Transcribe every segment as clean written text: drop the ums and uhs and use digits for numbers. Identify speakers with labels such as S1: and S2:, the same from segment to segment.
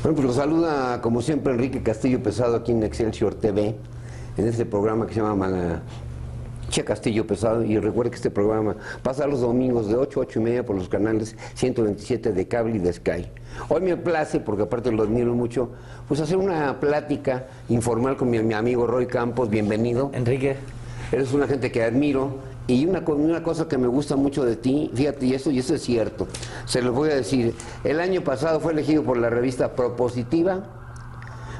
S1: Bueno, pues lo saluda como siempre Enrique Castillo Pesado aquí en Excelsior TV, en este programa que se llama Che Castillo Pesado. Y recuerde que este programa pasa los domingos de 8 a 8 y media por los canales 127 de cable y de Sky. Hoy me place, porque aparte lo admiro mucho, pues hacer una plática informal con mi amigo Roy Campos. Bienvenido.
S2: Enrique.
S1: Eres una gente que admiro. Y una cosa que me gusta mucho de ti, fíjate, y eso es cierto, se lo voy a decir, el año pasado fue elegido por la revista Propositiva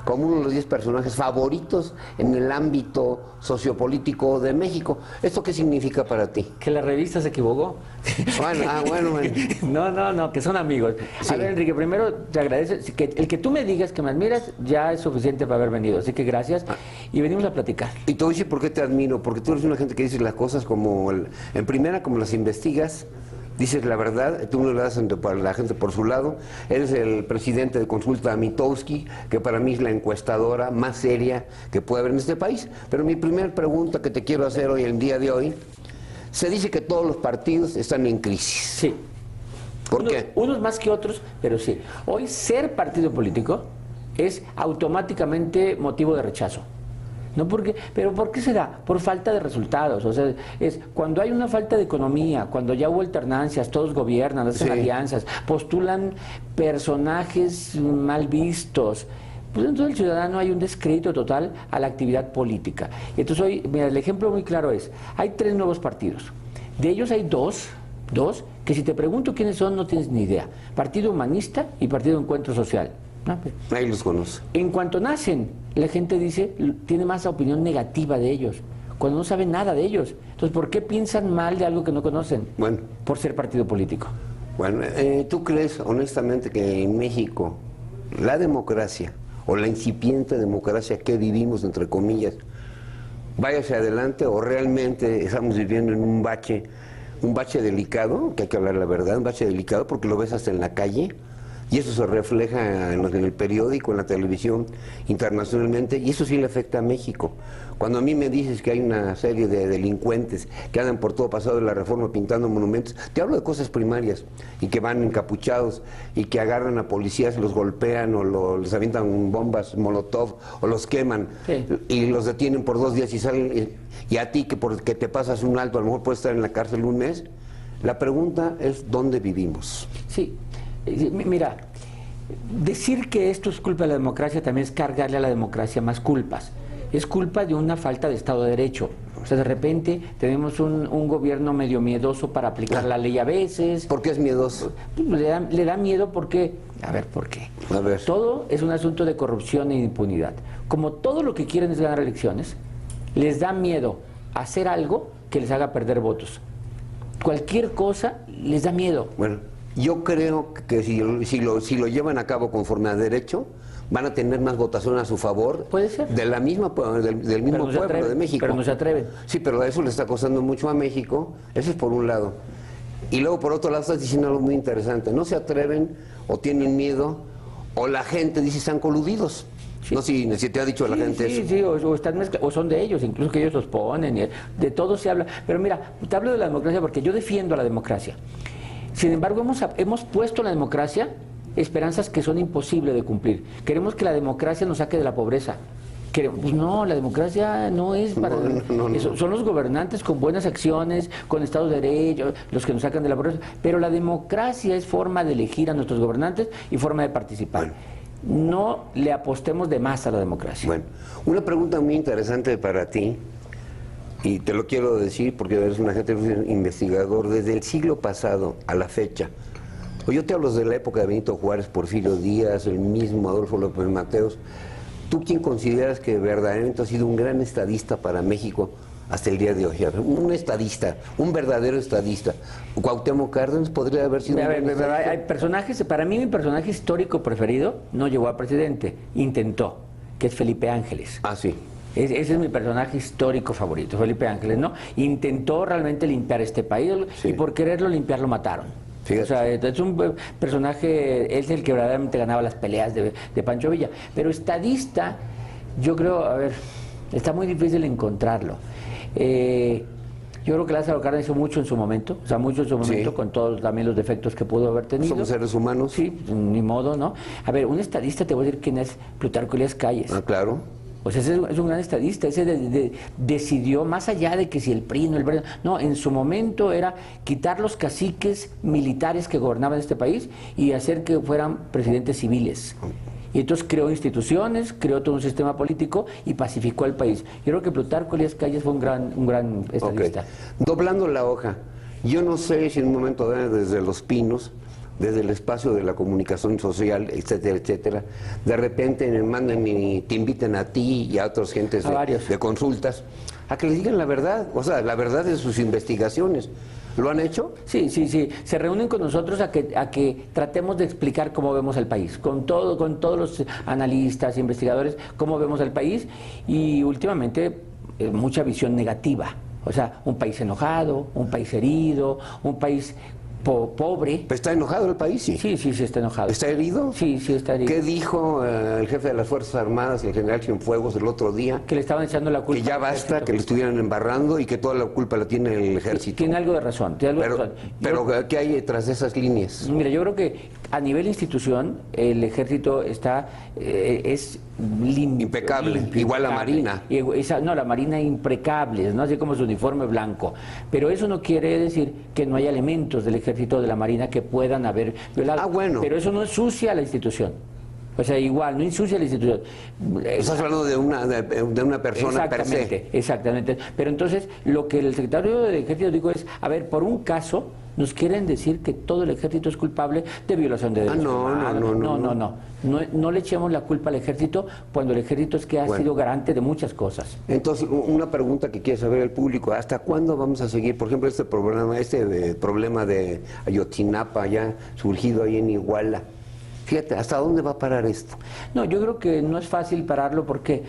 S1: como uno de los 10 personajes favoritos en el ámbito sociopolítico de México. ¿Esto qué significa para ti?
S2: ¿Que la revista se equivocó?
S1: Bueno.
S2: No, que son amigos.
S1: Sí.
S2: A ver, Enrique, primero te agradezco, el que tú me digas que me admiras ya es suficiente para haber venido, así que gracias, y venimos a platicar.
S1: Y te voy a decir por qué te admiro, porque tú eres una gente que dice las cosas como, en primera, como las investigas. Dices la verdad, tú no le das a la gente por su lado. Eres el presidente de Consulta Mitowski, que para mí es la encuestadora más seria que puede haber en este país. Pero mi primera pregunta que te quiero hacer hoy, el día de hoy, se dice que todos los partidos están en crisis.
S2: Sí.
S1: ¿Por qué?
S2: Unos más que otros, pero sí. Hoy ser partido político es automáticamente motivo de rechazo. No porque, pero ¿por qué se da? Por falta de resultados. O sea, es cuando hay una falta de economía, cuando ya hubo alternancias, todos gobiernan, hacen alianzas, postulan personajes mal vistos. Pues entonces el ciudadano hay un descrédito total a la actividad política. Y entonces hoy, mira, el ejemplo muy claro es, hay 3 nuevos partidos. De ellos hay dos que si te pregunto quiénes son no tienes ni idea. Partido Humanista y Partido Encuentro Social. No, pues,
S1: ahí los conoce.
S2: En cuanto nacen, la gente dice, tiene más opinión negativa de ellos, cuando no saben nada de ellos. Entonces, ¿por qué piensan mal de algo que no conocen?
S1: Bueno.
S2: Por ser partido político.
S1: Bueno, ¿tú crees honestamente que en México la democracia, o la incipiente democracia que vivimos, entre comillas, vaya hacia adelante, o realmente estamos viviendo en un bache delicado, que hay que hablar la verdad, un bache delicado porque lo ves hasta en la calle? Y eso se refleja en el periódico, en la televisión, internacionalmente, y eso sí le afecta a México. Cuando a mí me dices que hay una serie de delincuentes que andan por todo pasado de la Reforma pintando monumentos, te hablo de cosas primarias, y que van encapuchados, y que agarran a policías, los golpean, o les avientan bombas molotov, o los queman,
S2: sí,
S1: y los detienen por 2 días y salen, y a ti que porque te pasas un alto, a lo mejor puedes estar en la cárcel un mes. La pregunta es, ¿dónde vivimos?
S2: Sí. Mira, decir que esto es culpa de la democracia también es cargarle a la democracia más culpas. Es culpa de una falta de Estado de Derecho. O sea, de repente tenemos un gobierno medio miedoso para aplicar la ley a veces.
S1: ¿Por qué es miedoso?
S2: Le da miedo porque... A ver, ¿por qué?
S1: A ver.
S2: Todo es un asunto de corrupción e impunidad. Como todo lo que quieren es ganar elecciones, les da miedo hacer algo que les haga perder votos. Cualquier cosa les da miedo.
S1: Bueno, yo creo que si lo llevan a cabo conforme a derecho, van a tener más votación a su favor.
S2: Puede ser.
S1: Del mismo pueblo de México.
S2: Pero no se atreven.
S1: Sí, pero eso le está costando mucho a México. Eso es por un lado. Y luego por otro lado estás diciendo algo muy interesante. No se atreven, o tienen miedo, o la gente dice están coludidos. Sí. No sé si te ha dicho la gente eso.
S2: Sí, o son de ellos, incluso que ellos los ponen, de todo se habla. Pero mira, te hablo de la democracia porque yo defiendo a la democracia. Sin embargo, hemos puesto en la democracia esperanzas que son imposibles de cumplir. Queremos que la democracia nos saque de la pobreza. Pues no, la democracia no es para... No. Son los gobernantes con buenas acciones, con Estado de Derecho, los que nos sacan de la pobreza. Pero la democracia es forma de elegir a nuestros gobernantes y forma de participar. Bueno. No le apostemos de más a la democracia.
S1: Bueno, una pregunta muy interesante para ti, y te lo quiero decir porque eres una gente investigador desde el siglo pasado a la fecha. Yo te hablo de la época de Benito Juárez, Porfirio Díaz, el mismo Adolfo López Mateos. ¿Tú quién consideras que verdaderamente ha sido un gran estadista para México hasta el día de hoy? Un estadista, un verdadero estadista. ¿Cuauhtémoc Cárdenas podría haber sido
S2: hay personajes, para mí mi personaje histórico preferido no llegó a presidente, intentó, que es Felipe Ángeles.
S1: Ah, sí.
S2: Ese es mi personaje histórico favorito, Felipe Ángeles, ¿no? Intentó realmente limpiar este país, sí, y por quererlo limpiar lo mataron. Fíjate. O sea, es un personaje, es el que verdaderamente ganaba las peleas de Pancho Villa. Pero estadista, yo creo, a ver, está muy difícil encontrarlo. Yo creo que Lázaro Cárdenas hizo mucho en su momento, o sea, mucho en su momento,
S1: Sí.
S2: con todos también los defectos que pudo haber tenido.
S1: Somos seres humanos.
S2: Sí, ni modo, ¿no? A ver, un estadista, te voy a decir quién es Plutarco Elías Calles.
S1: Ah, claro.
S2: O sea, ese es un gran estadista, ese decidió, más allá de que si el PRI, no el PRI, no, en su momento era quitar los caciques militares que gobernaban este país y hacer que fueran presidentes civiles. Y entonces creó instituciones, creó todo un sistema político y pacificó al país. Yo creo que Plutarco Elías Calles fue un gran estadista.
S1: Ok. Doblando la hoja, yo no sé si en un momento dado, desde Los Pinos, desde el espacio de la comunicación social, etcétera, etcétera, de repente me mandan y te inviten a ti y a otras gentes
S2: A varios.
S1: de consultas a que les digan la verdad, o sea, la verdad de sus investigaciones. ¿Lo han hecho?
S2: Sí, sí, sí. Se reúnen con nosotros a que tratemos de explicar cómo vemos el país, con todos los analistas, investigadores, cómo vemos el país y últimamente mucha visión negativa. O sea, un país enojado, un país herido, un país pobre.
S1: ¿Está enojado el país? Sí.
S2: Sí, sí, sí está enojado.
S1: ¿Está herido?
S2: Sí, sí está herido.
S1: ¿Qué dijo el jefe de las Fuerzas Armadas, el general Cienfuegos, el otro día?
S2: Que le estaban echando la culpa.
S1: Que ya
S2: al
S1: basta,
S2: ejército.
S1: que le estuvieran embarrando y que toda la culpa la tiene el ejército.
S2: Tiene algo de razón, tiene algo de razón.
S1: Pero ¿qué hay detrás de esas líneas?
S2: Mira, yo creo que a nivel institución el ejército está es limpio,
S1: Impecable, igual la Marina.
S2: No, la Marina impecable, no así como su uniforme blanco. Pero eso no quiere decir que no haya elementos del ejército o de la Marina que puedan haber violado.
S1: Ah, bueno.
S2: Pero eso no ensucia a la institución. O sea, igual, no ensucia a la institución.
S1: Estás hablando de una persona per se.
S2: Exactamente, exactamente. Pero entonces, lo que el secretario del Ejército dijo es, a ver, por un caso, nos quieren decir que todo el Ejército es culpable de violación de derechos humanos. No le echemos la culpa al Ejército cuando el Ejército es que ha sido garante de muchas cosas.
S1: Entonces, una pregunta que quiere saber el público, ¿hasta cuándo vamos a seguir? Por ejemplo, este problema de Ayotzinapa, ya surgido ahí en Iguala. Fíjate, ¿hasta dónde va a parar esto?
S2: No, yo creo que no es fácil pararlo porque,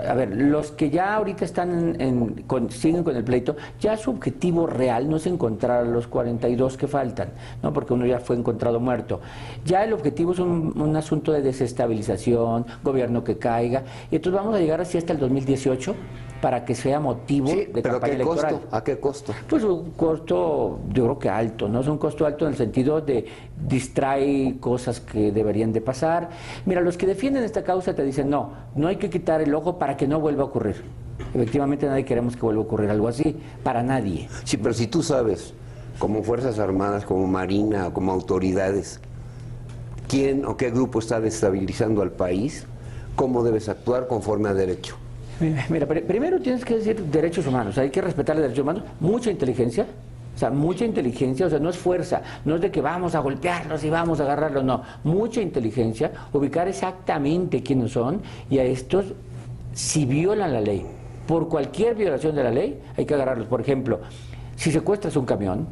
S2: a ver, los que ya ahorita están siguen con el pleito, ya su objetivo real no es encontrar a los 42 que faltan, ¿no? Porque uno ya fue encontrado muerto. Ya el objetivo es un asunto de desestabilización, gobierno que caiga, y entonces vamos a llegar así hasta el 2018 para que sea motivo de
S1: pero
S2: campaña
S1: ¿qué
S2: electoral.
S1: costo? ¿A qué costo?
S2: Pues un costo, yo creo que alto, ¿no? Es un costo alto en el sentido de distrae cosas que deberían de pasar. Mira, los que defienden esta causa te dicen, no hay que quitar el ojo para que no vuelva a ocurrir. Efectivamente nadie queremos que vuelva a ocurrir algo así, para nadie.
S1: Sí, pero si tú sabes, como Fuerzas Armadas, como Marina, como autoridades, quién o qué grupo está desestabilizando al país, ¿cómo debes actuar conforme a derecho?
S2: Mira, primero tienes que decir derechos humanos, hay que respetar los derechos humanos, mucha inteligencia, o sea, no es fuerza, no es de que vamos a golpearlos y vamos a agarrarlos, no, mucha inteligencia, ubicar exactamente quiénes son y a estos, si violan la ley, por cualquier violación de la ley, hay que agarrarlos. Por ejemplo, si secuestras un camión,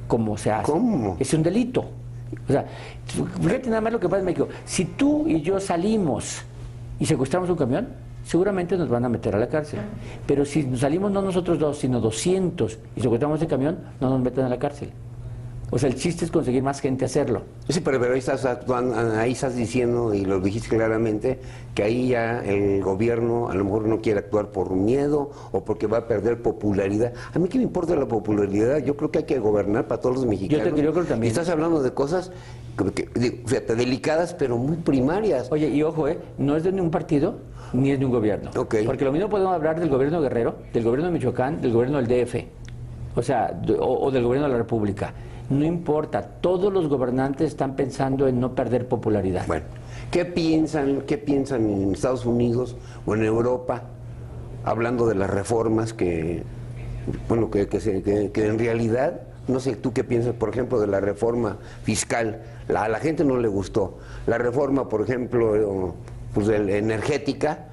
S2: como se hace,
S1: ¿Cómo?
S2: es un delito. O sea, fíjate nada más lo que pasa en México, si tú y yo salimos y secuestramos un camión, seguramente nos van a meter a la cárcel. Pero si salimos no nosotros dos, sino 200 y secuestramos el camión, no nos meten a la cárcel. O sea, el chiste es conseguir más gente hacerlo.
S1: Sí, pero ahí estás actuando, ahí estás diciendo, y lo dijiste claramente, que ahí ya el gobierno a lo mejor no quiere actuar por miedo o porque va a perder popularidad. A mí qué me importa la popularidad, yo creo que hay que gobernar para todos los mexicanos.
S2: Yo creo también.
S1: Y estás hablando de cosas fíjate, delicadas, pero muy primarias.
S2: Oye, y ojo, no es de ningún partido ni es de un gobierno.
S1: Okay.
S2: Porque lo mismo podemos hablar del gobierno de Guerrero, del gobierno de Michoacán, del gobierno del DF, o sea, o del gobierno de la República. No importa, todos los gobernantes están pensando en no perder popularidad.
S1: Bueno, ¿qué piensan en Estados Unidos o en Europa, hablando de las reformas que en realidad, no sé tú qué piensas, por ejemplo, de la reforma fiscal? A la gente no le gustó. La reforma, por ejemplo, pues energética,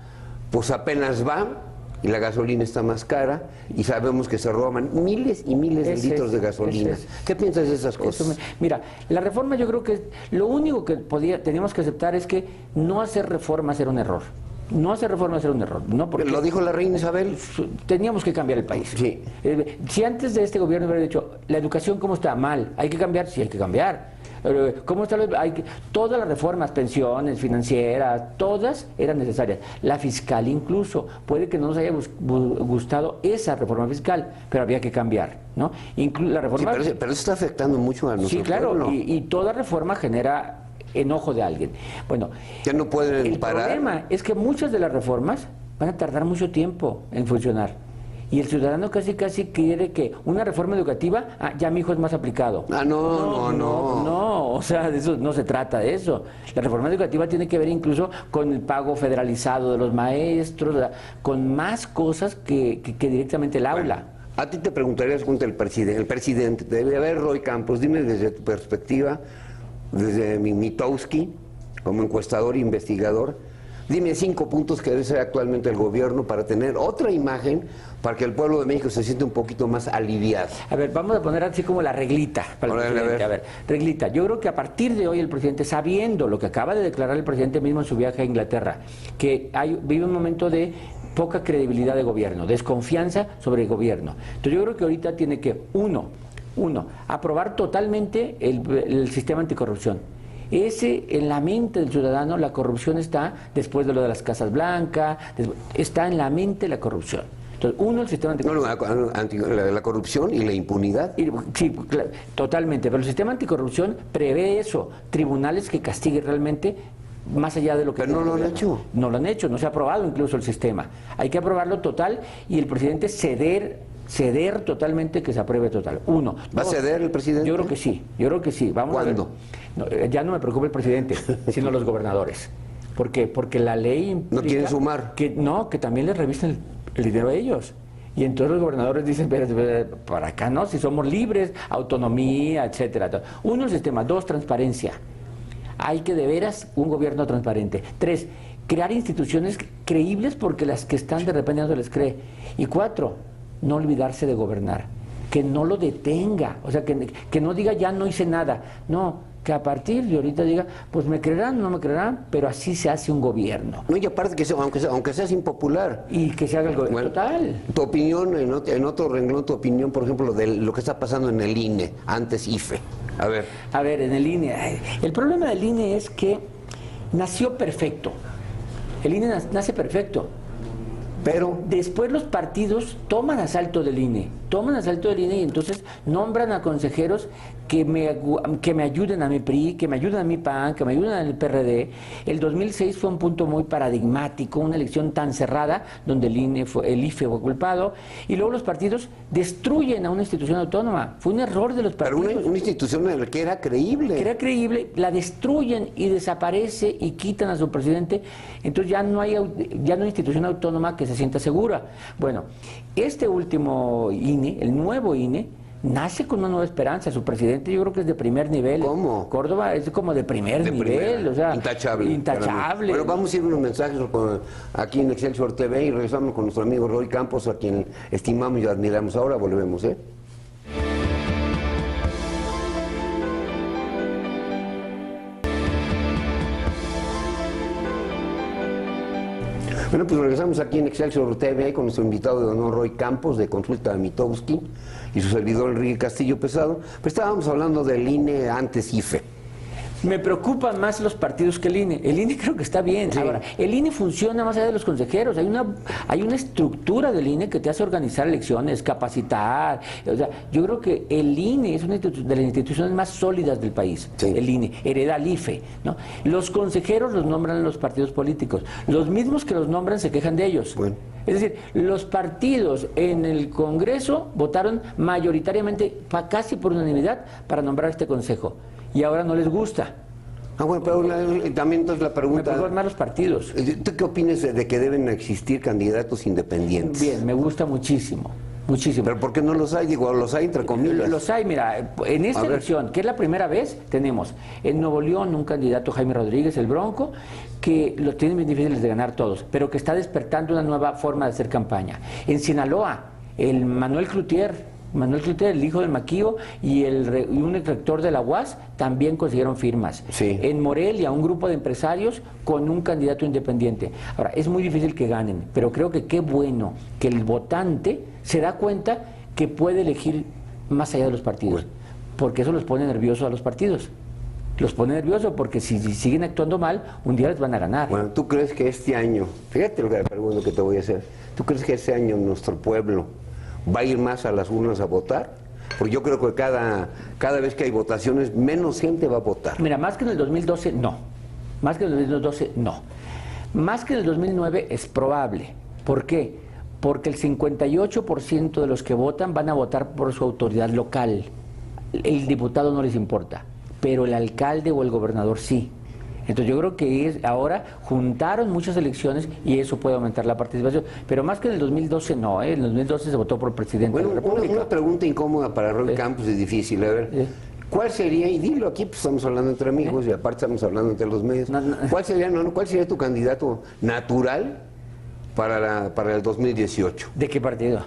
S1: pues apenas va y la gasolina está más cara y sabemos que se roban miles y miles de litros de gasolina. ¿Qué piensas de esas cosas?
S2: Mira, la reforma yo creo que lo único que teníamos que aceptar es que no hacer reformas era un error. No hacer reformas era un error. No, porque
S1: lo dijo la reina Isabel.
S2: Teníamos que cambiar el país.
S1: Sí.
S2: Si antes de este gobierno hubiera dicho, la educación cómo está mal, hay que cambiar, sí hay que cambiar. ¿Cómo están todas las reformas, pensiones, financieras, todas eran necesarias. La fiscal incluso, puede que no nos haya gustado esa reforma fiscal, pero había que cambiar, ¿no? La reforma...
S1: Sí, pero eso está afectando mucho a nosotros.
S2: Sí, claro, y toda reforma genera enojo de alguien. Bueno,
S1: ya no pueden parar.
S2: El problema es que muchas de las reformas van a tardar mucho tiempo en funcionar. Y el ciudadano casi quiere que una reforma educativa, ya mi hijo es más aplicado. No, o sea, de eso no se trata de eso. La reforma educativa tiene que ver incluso con el pago federalizado de los maestros, con más cosas que directamente el aula.
S1: Bueno, a ti te preguntaría, junto al presidente, debe haber Roy Campos, dime desde tu perspectiva, desde Mitowski, como encuestador e investigador, dime 5 puntos que debe ser actualmente el gobierno para tener otra imagen, para que el pueblo de México se siente un poquito más aliviado.
S2: A ver, vamos a poner así como la reglita para el presidente. A ver, reglita. Yo creo que a partir de hoy el presidente, sabiendo lo que acaba de declarar el presidente mismo en su viaje a Inglaterra, que vive un momento de poca credibilidad de gobierno, desconfianza sobre el gobierno. Entonces yo creo que ahorita tiene que, uno, aprobar totalmente el sistema anticorrupción. En la mente del ciudadano la corrupción está, después de lo de las Casas Blancas, está en la mente la corrupción. Entonces, el sistema anticorrupción.
S1: La corrupción y la impunidad.
S2: Sí, totalmente, pero el sistema anticorrupción prevé eso, tribunales que castiguen realmente más allá de lo que...
S1: Pero no lo han hecho.
S2: No lo han hecho, no se ha aprobado incluso el sistema. Hay que aprobarlo total y el presidente ceder totalmente, que se apruebe total.
S1: ¿Va a ceder el presidente?
S2: Yo creo que sí.
S1: ¿Cuándo?
S2: No, ya no me preocupa el presidente, sino los gobernadores. ¿Por qué? Porque la ley implica...
S1: ¿No quieren sumar?
S2: Que también les revisten el dinero a ellos. Y entonces los gobernadores dicen, para acá no, si somos libres, autonomía, etcétera. 1, el sistema. 2, transparencia. Hay que de veras un gobierno transparente. 3, crear instituciones creíbles porque las que están de repente no se les cree. Y 4, no olvidarse de gobernar, que no lo detenga, o sea, que no diga ya no hice nada, no, que a partir de ahorita diga, pues me creerán, no me creerán, pero así se hace un gobierno.
S1: No, y aparte que aunque seas impopular.
S2: Y que se haga el gobierno. Bueno, total.
S1: Tu opinión, en otro renglón, tu opinión, por ejemplo, de lo que está pasando en el INE, antes IFE. A ver,
S2: en el INE, el problema del INE es que nació perfecto. El INE nace perfecto. Pero después los partidos toman asalto del INE, y entonces nombran a consejeros que me ayuden a mi PRI, que me ayuden a mi PAN, que me ayuden al PRD. El 2006 fue un punto muy paradigmático, una elección tan cerrada donde el IFE fue culpado, y luego los partidos destruyen a una institución autónoma. Fue un error de los partidos.
S1: Pero una institución que era creíble.
S2: Que era creíble, la destruyen y desaparece y quitan a su presidente. Entonces ya no hay institución autónoma que se sienta segura. Bueno, este último INE, el nuevo INE, nace con una nueva esperanza. Su presidente yo creo que es de primer nivel.
S1: ¿Cómo?
S2: Córdoba es como de primer nivel. O sea, intachable.
S1: Bueno, vamos a ir unos mensajes aquí en Excelsior TV y regresamos con nuestro amigo Roy Campos, a quien estimamos y admiramos. Ahora volvemos, ¿eh? Bueno, pues regresamos aquí en Excelsior TV con nuestro invitado de honor, Roy Campos, de Consulta Mitowski, y su servidor Enrique Castillo Pesado. Pues estábamos hablando del INE antes IFE.
S2: Me preocupan más los partidos que el INE. El INE creo que está bien. Sí. Ahora, el INE funciona más allá de los consejeros. Hay una estructura del INE que te hace organizar elecciones, capacitar. O sea, yo creo que el INE es una de las instituciones más sólidas del país. Sí. El INE hereda al IFE, ¿no? Los consejeros los nombran los partidos políticos. Los mismos que los nombran se quejan de ellos. Bueno. Es decir, los partidos en el Congreso votaron mayoritariamente, casi por unanimidad, para nombrar este consejo. Y ahora no les gusta.
S1: Bueno, pero también entonces la pregunta...
S2: Me preocupan más los partidos.
S1: ¿Tú qué opinas de que deben existir candidatos independientes?
S2: Bien, me gusta muchísimo. Muchísimo.
S1: ¿Pero por qué no los hay? Digo, los hay entre comillas.
S2: Los hay, mira, en esta elección, que es la primera vez, tenemos en Nuevo León un candidato, Jaime Rodríguez, el Bronco, que los tienen bien difíciles de ganar todos, pero que está despertando una nueva forma de hacer campaña. En Sinaloa, el Manuel Cloutier, el hijo del Maquío, y un rector de la UAS también consiguieron firmas. Sí. En Morelia, un grupo de empresarios con un candidato independiente. Ahora, es muy difícil que ganen, pero creo que qué bueno que el votante se da cuenta que puede elegir más allá de los partidos, porque eso los pone nerviosos a los partidos. los pone nerviosos porque si siguen actuando mal, un día les van a ganar.
S1: Bueno, ¿tú crees que este año, fíjate la pregunta que te voy a hacer, ¿tú crees que este año nuestro pueblo va a ir más a las urnas a votar? Porque yo creo que cada vez que hay votaciones, menos gente va a votar.
S2: Mira, más que en el 2012, no. Más que en el 2012, no. Más que en el 2009 es probable. ¿Por qué? Porque el 58% de los que votan van a votar por su autoridad local. El diputado no les importa, pero el alcalde o el gobernador sí. Entonces yo creo que ahora juntaron muchas elecciones y eso puede aumentar la participación. Pero más que en el 2012 no, en el 2012 se votó por presidente de la República.
S1: Una pregunta incómoda para Roy Campos es difícil, a ver. ¿Cuál sería, y dilo aquí, pues estamos hablando entre amigos y aparte estamos hablando entre los medios, ¿cuál sería tu candidato natural para el 2018?
S2: ¿De qué partido?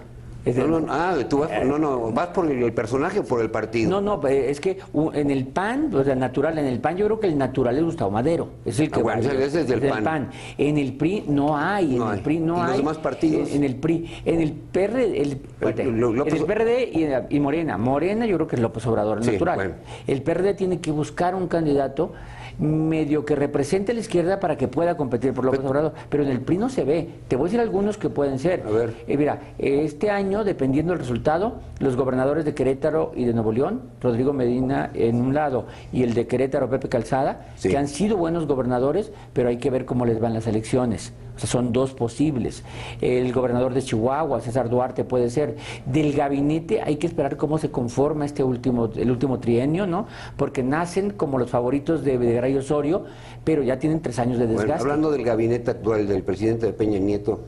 S1: ¿Vas por el personaje o por el partido?
S2: No, es que en el PAN, o sea, natural, en el PAN yo creo que el natural es Gustavo Madero, es el que
S1: bueno, ese es del PAN.
S2: En el PRI no hay,
S1: el PRI no hay. ¿Y los demás partidos?
S2: En el PRI, en el PRD, en el PRD y Morena yo creo que es López Obrador, el natural. Bueno. El PRD tiene que buscar un candidato medio que represente a la izquierda para que pueda competir por López Obrador, pero en el PRI no se ve. Te voy a decir algunos que pueden ser.
S1: A ver.
S2: Mira, este año, dependiendo del resultado, los gobernadores de Querétaro y de Nuevo León, Rodrigo Medina en un lado y el de Querétaro, Pepe Calzada, sí, que han sido buenos gobernadores, pero hay que ver cómo les van las elecciones. O sea, son dos posibles. El gobernador de Chihuahua, César Duarte, puede ser. Del gabinete hay que esperar cómo se conforma el último trienio, ¿no? Porque nacen como los favoritos de Videgaray Osorio, pero ya tienen 3 años de desgaste.
S1: Bueno, hablando del gabinete actual del presidente de Peña Nieto,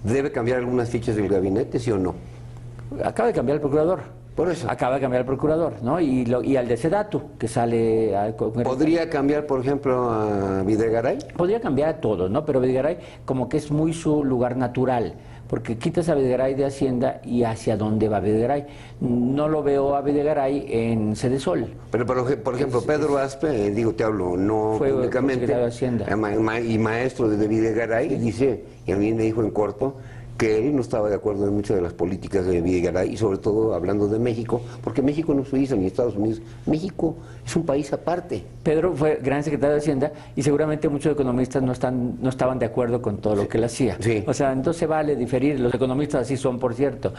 S1: ¿debe cambiar algunas fichas del gabinete, sí o no?
S2: Acaba de cambiar el procurador.
S1: Por eso.
S2: Acaba de cambiar el procurador, ¿no? Y al de Sedatu, que sale...
S1: ¿Podría cambiar, por ejemplo, a Videgaray?
S2: Podría cambiar a todos, ¿no? Pero Videgaray como que es muy su lugar natural, porque quitas a Videgaray de Hacienda y hacia dónde va Videgaray. No lo veo a Videgaray en Sedesol.
S1: Pero, por ejemplo, Pedro Aspe, te hablo no
S2: fue
S1: públicamente,
S2: de Hacienda.
S1: Y maestro de Videgaray, dice, y a mí me dijo en corto, que él no estaba de acuerdo en muchas de las políticas de Videgaray, y sobre todo hablando de México, porque México no es Suiza ni Estados Unidos, México es un país aparte.
S2: Pedro fue gran secretario de Hacienda y seguramente muchos economistas no estaban de acuerdo con todo lo que él hacía.
S1: Sí.
S2: O sea, entonces vale diferir, los economistas así son, por cierto.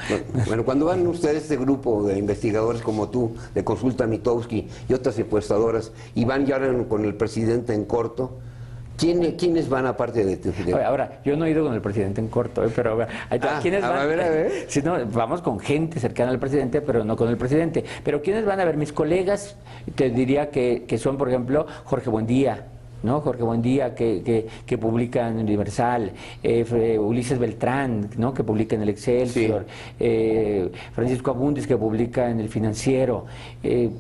S1: Bueno, cuando van ustedes, este grupo de investigadores como tú, de Consulta Mitowski y otras encuestadoras, y van ya con el presidente en corto, ¿quiénes van aparte de ti?
S2: Ahora, yo no he ido con el presidente en corto, pero ¿quiénes van?
S1: A ver.
S2: Si no, vamos con gente cercana al presidente, pero no con el presidente. Pero ¿quiénes van a ver? Mis colegas, te diría que son, por ejemplo, Jorge Buendía, ¿no? Jorge Buendía, que publica en Universal, Ulises Beltrán, ¿no? Que publica en el Excelsior, sí, Francisco Abundis, que publica en el Financiero,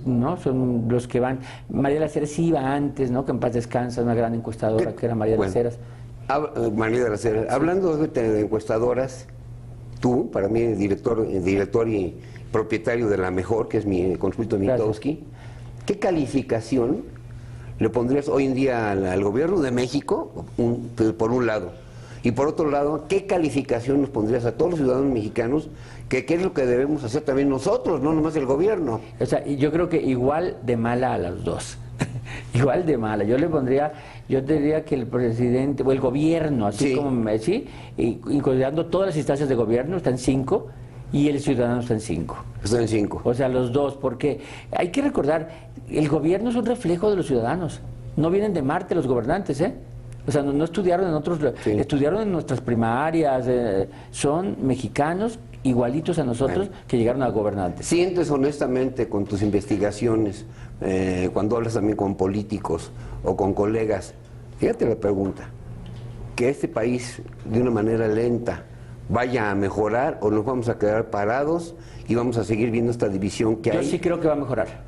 S2: ¿no? Son los que van. María de la Heras iba antes, ¿no? Que en paz descansa, una gran encuestadora que era María de las Heras.
S1: María de las Heras, sí. Hablando de encuestadoras, tú, para mí, director y propietario de La Mejor, que es mi Consulta Mitowski, ¿qué calificación le pondrías hoy en día al gobierno de México, por un lado? Y por otro lado, ¿qué calificación nos pondrías a todos los ciudadanos mexicanos? ¿Qué es lo que debemos hacer también nosotros, no nomás el gobierno?
S2: O sea, yo creo que igual de mala a las dos. Igual de mala. Yo diría que el presidente, o el gobierno, así, sí, como, sí, y considerando todas las instancias de gobierno, están 5, y el ciudadano está en 5.
S1: Está en 5.
S2: O sea, los dos, porque hay que recordar, el gobierno es un reflejo de los ciudadanos. No vienen de Marte los gobernantes, ¿eh? O sea, no estudiaron en otros, sí, estudiaron en nuestras primarias, son mexicanos igualitos a nosotros, bueno, que llegaron a gobernantes.
S1: ¿Sientes honestamente con tus investigaciones, cuando hablas también con políticos o con colegas, fíjate la pregunta, que este país de una manera lenta vaya a mejorar o nos vamos a quedar parados y vamos a seguir viendo esta división que hay?
S2: Yo sí creo que va a mejorar.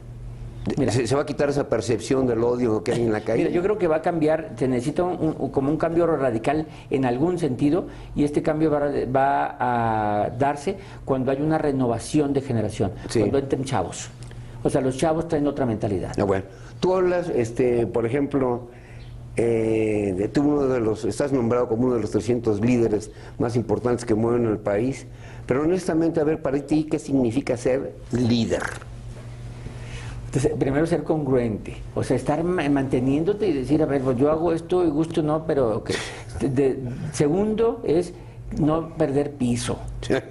S1: Mira, ¿Se va a quitar esa percepción del odio que hay en la calle?
S2: Mira, yo creo que va a cambiar, se necesita como un cambio radical en algún sentido, y este cambio va a darse cuando hay una renovación de generación, sí, cuando entren chavos. O sea, los chavos traen otra mentalidad.
S1: Bueno, tú hablas, por ejemplo, estás nombrado como uno de los 300 líderes más importantes que mueven el país, pero honestamente, a ver, para ti, ¿qué significa ser líder?
S2: Entonces, primero ser congruente, o sea, estar manteniéndote y decir, a ver, pues yo hago esto y gusto no, pero okay. Segundo es no perder piso,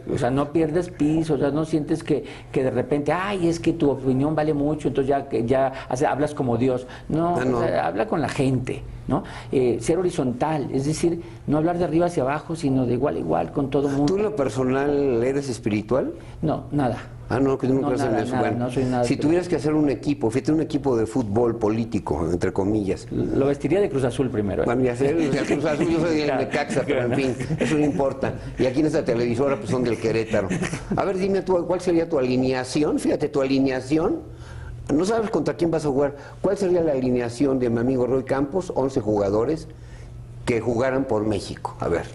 S2: o sea, no pierdes piso, o sea, no sientes que de repente, ay, es que tu opinión vale mucho, entonces hablas como Dios. No, o sea, habla con la gente, ¿no? Ser horizontal, es decir, no hablar de arriba hacia abajo, sino de igual a igual con todo el mundo.
S1: ¿Tú en lo personal eres espiritual?
S2: No, nada.
S1: Ah, no, que tú no crees en eso. Bueno,
S2: no soy nada.
S1: Si tuvieras que hacer un equipo, fíjate, un equipo de fútbol político, entre comillas.
S2: Lo vestiría de Cruz Azul primero.
S1: Bueno, ya sé, el Cruz Azul, yo soy del Necaxa, pero en fin, eso no importa. Y aquí en esta televisora pues son del Querétaro. A ver, dime tú, ¿cuál sería tu alineación? Fíjate, tu alineación, no sabes contra quién vas a jugar. ¿Cuál sería la alineación de mi amigo Roy Campos? 11 jugadores que jugaran por México. A ver.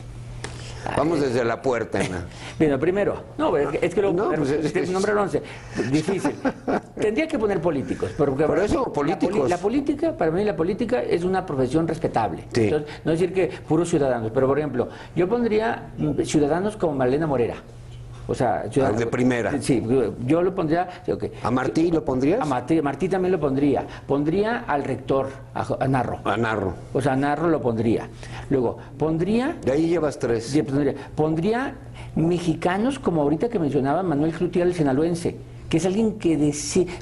S1: Vamos desde la puerta, ¿no?
S2: Bueno, primero, es que nombrar 11, difícil. Tendría que poner políticos. Porque
S1: por eso, políticos.
S2: La política, para mí la política es una profesión respetable.
S1: Sí.
S2: Entonces, no decir que puros ciudadanos, pero por ejemplo, yo pondría ciudadanos como Marlene Morera. O sea,
S1: de primera.
S2: Sí, yo lo pondría. Okay.
S1: ¿A Martí lo pondrías?
S2: A Martí también lo pondría. Pondría al rector, a Narro.
S1: A Narro.
S2: O sea, a Narro lo pondría. Luego, pondría.
S1: De ahí llevas 3.
S2: Pondría mexicanos, como ahorita que mencionaba Manuel Clutier, el sinaloense, que es alguien que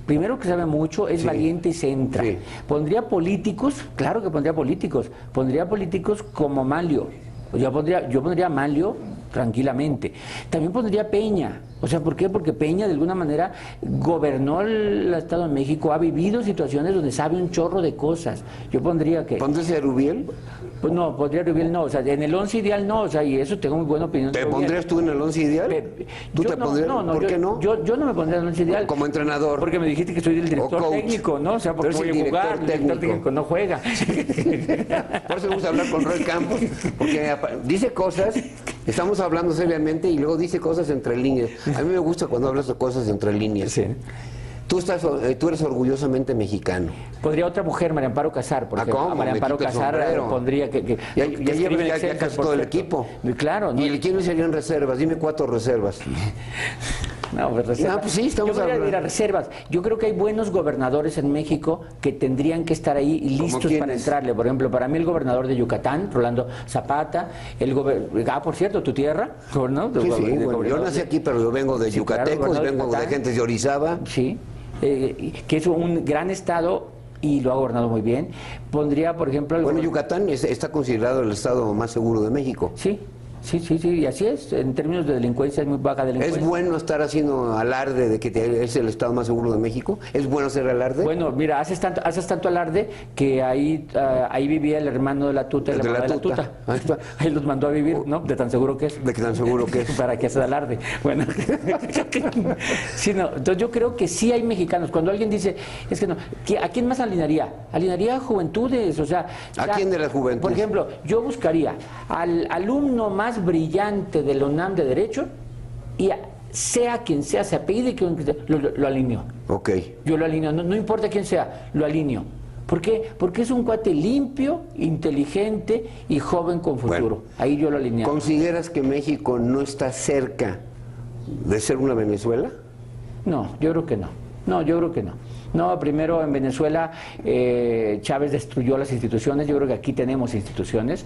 S2: primero que sabe mucho, es valiente y se entra. Sí. Pondría políticos, claro que pondría políticos como Manlio. Yo pondría a Manlio tranquilamente. También pondría Peña. O sea, ¿por qué? Porque Peña de alguna manera gobernó el Estado de México, ha vivido situaciones donde sabe un chorro de cosas. Yo pondría que...
S1: ¿Pondrías a Rubiel?
S2: Pues no, pondría a Rubiel no, o sea, en el 11 ideal no, o sea, y eso tengo muy buena opinión.
S1: ¿Te pondrías tú en el 11 ideal? ¿Tú te pondrías? ¿Por qué no?
S2: Yo no me pondría en el 11 ideal.
S1: Como entrenador.
S2: Porque me dijiste que soy el director técnico, ¿no? O sea, porque voy a jugar, el director técnico no juega.
S1: Por eso me gusta hablar con Roy Campos, porque dice cosas, estamos hablando seriamente y luego dice cosas entre líneas. A mí me gusta cuando hablas de cosas entre líneas.
S2: Sí.
S1: Tú eres orgullosamente mexicano.
S2: Podría otra mujer, María Amparo Casar, porque
S1: ¿cómo?
S2: a María Amparo Casar pondría que
S1: ya casi todo el equipo.
S2: Claro. ¿No?
S1: ¿Y quiénes serían reservas? Dime 4 reservas.
S2: No, pues reservas.
S1: Pues sí, estamos hablando.
S2: Mira, reservas. Yo creo que hay buenos gobernadores en México que tendrían que estar ahí listos para entrarle. Por ejemplo, para mí el gobernador de Yucatán, Rolando Zapata, por cierto, tu tierra, ¿no?
S1: Sí, bueno, yo nací aquí, pero yo vengo de Yucatecos, claro, vengo de gentes de Orizaba.
S2: Sí. Que es un gran estado y lo ha gobernado muy bien. Pondría, por ejemplo...
S1: Yucatán está considerado el estado más seguro de México.
S2: Sí, y así es. En términos de delincuencia es muy baja delincuencia.
S1: ¿Es bueno estar haciendo alarde de que es el estado más seguro de México? ¿Es bueno hacer alarde?
S2: Bueno, mira, haces tanto alarde que ahí vivía el hermano de la tuta y la mamá de la tuta. Ahí los mandó a vivir, ¿no? De tan seguro que es.
S1: De que tan seguro que es.
S2: Para que haces alarde. Bueno. Sí, no. Entonces yo creo que sí hay mexicanos. Cuando alguien dice, es que no, ¿a quién más alinearía? Alinearía a juventudes, o sea...
S1: ¿A quién de las juventudes?
S2: Por ejemplo, yo buscaría al alumno más brillante de la UNAM de Derecho y sea quien sea, se apellide quien sea, lo alineo.
S1: Ok.
S2: Yo lo alineo, no importa quién sea, lo alineo. ¿Por qué? Porque es un cuate limpio, inteligente y joven con futuro. Bueno, ahí yo lo alineo.
S1: ¿Consideras que México no está cerca de ser una Venezuela?
S2: No, yo creo que no. No, primero en Venezuela Chávez destruyó las instituciones, yo creo que aquí tenemos instituciones,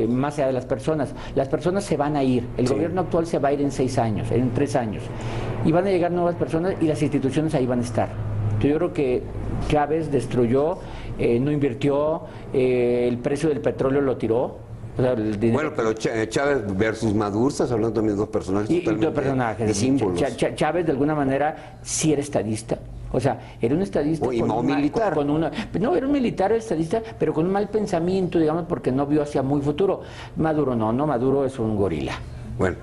S2: más allá de las personas. Las personas se van a ir, el gobierno actual se va a ir en 6 años, en 3 años, y van a llegar nuevas personas y las instituciones ahí van a estar. Yo creo que Chávez destruyó, no invirtió, el precio del petróleo lo tiró. O sea,
S1: bueno, pero Chávez versus Maduro, estás hablando también de 2 personajes
S2: totalmente dos personajes,
S1: de símbolos.
S2: Chávez de alguna manera sí era estadista. O sea, era un estadista
S1: militar.
S2: No, era un militar estadista, pero con un mal pensamiento, digamos, porque no vio hacia muy futuro. Maduro no, Maduro es un gorila.
S1: Bueno,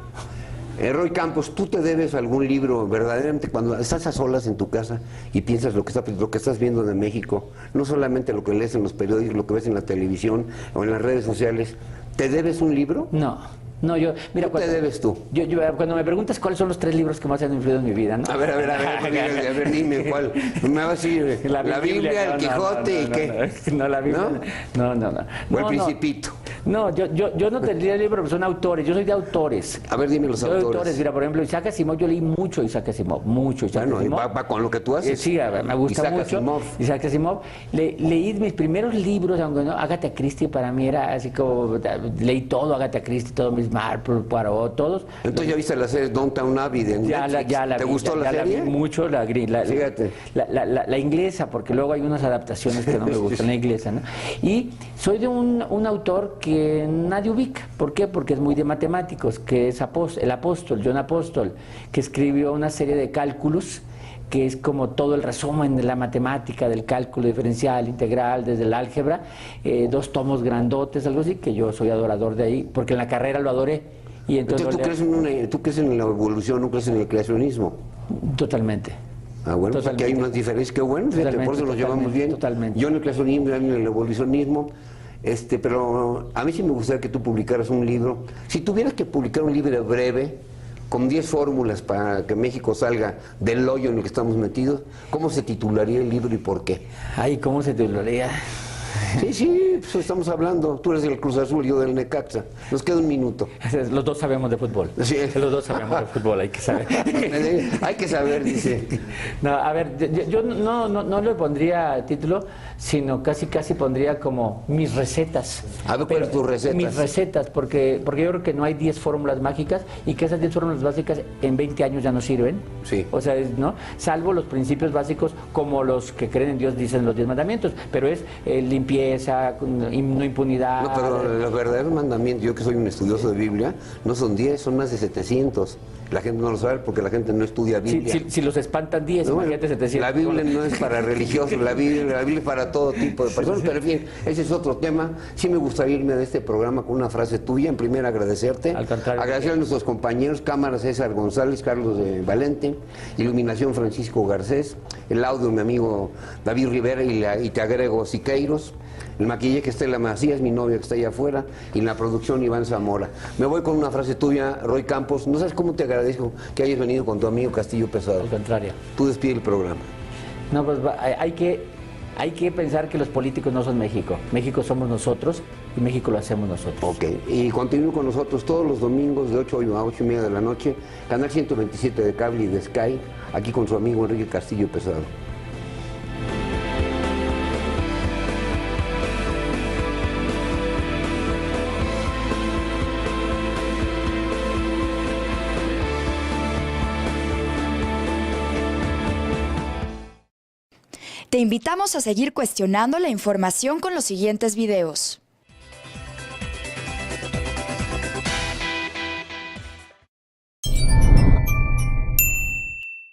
S1: Roy Campos, ¿tú te debes algún libro verdaderamente cuando estás a solas en tu casa y piensas lo que estás viendo de México, no solamente lo que lees en los periódicos, lo que ves en la televisión o en las redes sociales, ¿te debes un libro?
S2: No, yo... Mira,
S1: ¿Qué te debes tú?
S2: Yo, cuando me preguntas cuáles son los 3 libros que más han influido en mi vida, ¿no?
S1: A ver, dime cuál. Me va a decir la Biblia, el Quijote y qué.
S2: No, la Biblia.
S1: ¿No? O el
S2: Principito. No, yo no tendría libro, pero son autores. Yo soy de autores.
S1: A ver, dime los autores.
S2: Mira, por ejemplo, Isaac Asimov, yo leí mucho Isaac Asimov, mucho Isaac Asimov.
S1: Va con lo que tú haces.
S2: Sí, me gusta
S1: Isaac
S2: mucho.
S1: Asimov.
S2: Isaac Asimov. Leí mis primeros libros, aunque no, Agatha Christie para mí era así como, leí todo Agatha Christie, todo Miss Marple, Poirot, todos.
S1: Entonces ya viste la serie Downton Abbey de Netflix.
S2: Ya la
S1: ¿Te
S2: vi,
S1: gustó la serie?
S2: La vi mucho,
S1: Fíjate.
S2: la inglesa, porque luego hay unas adaptaciones que no me gustan, la inglesa, ¿no? Y soy de un autor que nadie ubica. ¿Por qué? Porque es muy de matemáticos, que es el apóstol, John Apóstol, que escribió una serie de cálculos que es como todo el resumen de la matemática, del cálculo diferencial, integral, desde el álgebra, 2 tomos grandotes, algo así, que yo soy adorador de ahí, porque en la carrera lo adoré. Y entonces
S1: ¿tú crees en la evolución, no crees en el creacionismo?
S2: Totalmente.
S1: Ah, bueno, pues aquí hay unas diferencias, qué bueno, fíjate, por eso nos llevamos bien.
S2: Totalmente.
S1: Yo en el creacionismo, en el evolucionismo, pero a mí sí me gustaría que tú publicaras un libro. Si tuvieras que publicar un libro breve, con 10 fórmulas para que México salga del hoyo en el que estamos metidos, ¿cómo se titularía el libro y por qué?
S2: Ay, ¿cómo se titularía?
S1: Sí, pues estamos hablando. Tú eres del Cruz Azul, yo del Necaxa. Nos queda un minuto.
S2: Los dos sabemos de fútbol.
S1: Sí.
S2: Los dos sabemos de fútbol, hay que saber.
S1: Hay que saber, dice.
S2: No, a ver, yo no le pondría título, sino casi pondría como mis recetas.
S1: A ver, ¿cuáles tus recetas?
S2: Mis recetas, porque yo creo que no hay 10 fórmulas mágicas y que esas 10 fórmulas básicas en 20 años ya no sirven.
S1: Sí.
S2: O sea, ¿no? Salvo los principios básicos como los que creen en Dios dicen los 10 mandamientos, pero es limpieza, no impunidad.
S1: No, pero los verdaderos mandamientos, yo que soy un estudioso de Biblia, no son 10, son más de 700. La gente no lo sabe porque la gente no estudia Biblia.
S2: Si los espantan 10,
S1: no,
S2: imagínate 700.
S1: La Biblia no es para religiosos, la Biblia es para todo tipo de personas, pero en fin, ese es otro tema. Sí me gustaría irme de este programa con una frase tuya. En primer, agradecerte.
S2: Al contrario.
S1: Agradecer a nuestros compañeros, cámara César González, Carlos de Valente, iluminación Francisco Garcés, el audio mi amigo David Rivera y te agrego Siqueiros. El maquillaje que Estela Macías, mi novia que está allá afuera, y en la producción Iván Zamora. Me voy con una frase tuya, Roy Campos. No sabes cómo te agradezco que hayas venido con tu amigo Castillo Pesado.
S2: Al contrario.
S1: Tú despide el programa.
S2: No, pues hay que pensar que los políticos no son México. México somos nosotros y México lo hacemos nosotros.
S1: Ok, y continúen con nosotros todos los domingos de 8 a 8 y media de la noche, canal 127 de cable y de Sky, aquí con su amigo Enrique Castillo Pesado.
S3: Te invitamos a seguir cuestionando la información con los siguientes videos.